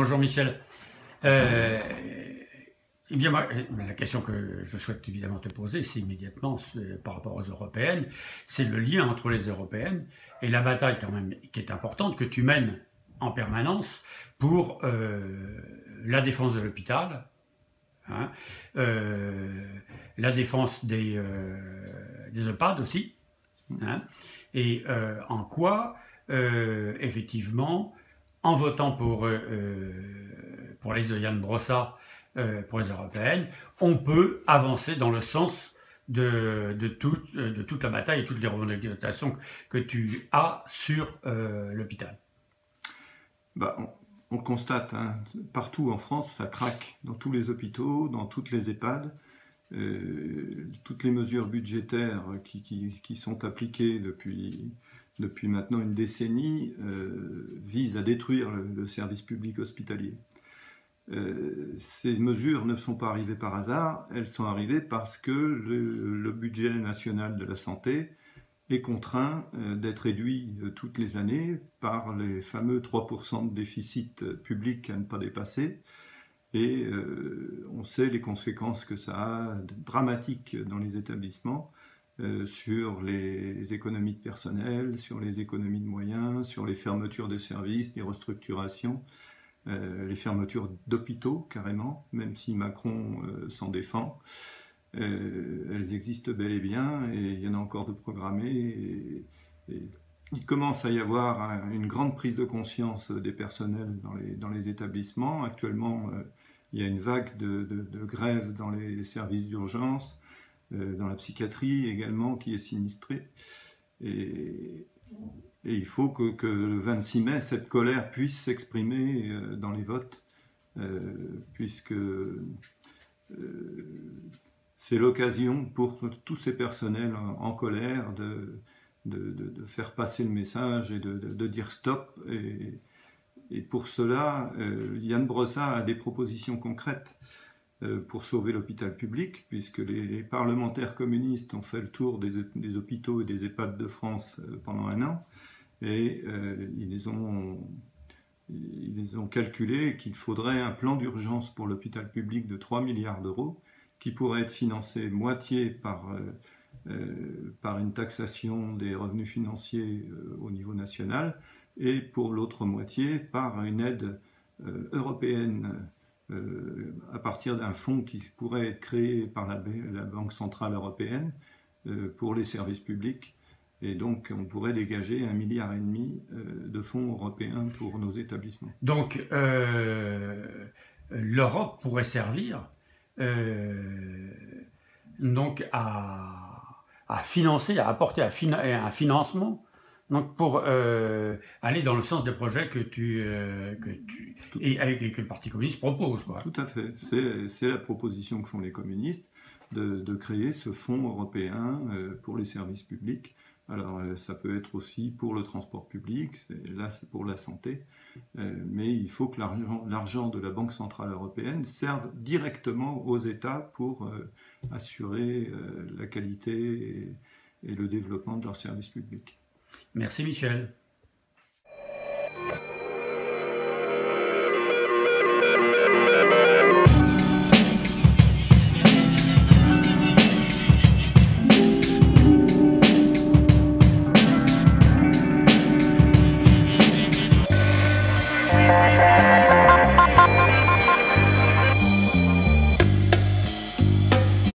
Bonjour Michel. Euh, eh bien, la question que je souhaite évidemment te poser, c'est immédiatement par rapport aux européennes, c'est le lien entre les européennes et la bataille quand même qui est importante que tu mènes en permanence pour la défense de l'hôpital, hein, la défense des EHPAD aussi, hein, et en quoi, effectivement, en votant pour les Yann Brossa pour les européennes, on peut avancer dans le sens de toute la bataille et toutes les revendications que tu as sur l'hôpital. Bah, on le constate, hein, partout en France, ça craque, dans tous les hôpitaux, dans toutes les EHPAD. Toutes les mesures budgétaires qui sont appliquées depuis maintenant une décennie visent à détruire le service public hospitalier. Ces mesures ne sont pas arrivées par hasard, elles sont arrivées parce que le budget national de la santé est contraint d'être réduit toutes les années par les fameux 3% de déficit public à ne pas dépasser. Et on sait les conséquences que ça a dramatiques dans les établissements sur les économies de personnel, sur les économies de moyens, sur les fermetures de services, les restructurations, les fermetures d'hôpitaux carrément, même si Macron s'en défend. Elles existent bel et bien et il y en a encore de programmées. Il commence à y avoir une grande prise de conscience des personnels dans les établissements. Actuellement, il y a une vague de grève dans les services d'urgence, dans la psychiatrie également, qui est sinistrée. Et il faut que le 26 mai, cette colère puisse s'exprimer dans les votes, puisque c'est l'occasion pour tous ces personnels en colère de faire passer le message et de dire stop. Et pour cela, Yann Brossa a des propositions concrètes pour sauver l'hôpital public, puisque les parlementaires communistes ont fait le tour des hôpitaux et des EHPAD de France pendant un an, et ils ont calculé qu'il faudrait un plan d'urgence pour l'hôpital public de 3 milliards d'euros, qui pourrait être financé moitié par une taxation des revenus financiers au niveau national, et pour l'autre moitié par une aide européenne à partir d'un fonds qui pourrait être créé par la Banque Centrale Européenne pour les services publics. Et donc on pourrait dégager 1,5 milliard de fonds européens pour nos établissements. Donc l'Europe pourrait servir donc à financer, à apporter un financement, donc pour aller dans le sens des projets que le Parti communiste propose, quoi. Tout à fait. C'est la proposition que font les communistes de créer ce fonds européen pour les services publics. Alors ça peut être aussi pour le transport public, là c'est pour la santé, mais il faut que l'argent de la Banque Centrale Européenne serve directement aux États pour assurer la qualité et le développement de leurs services publics. Merci Michel.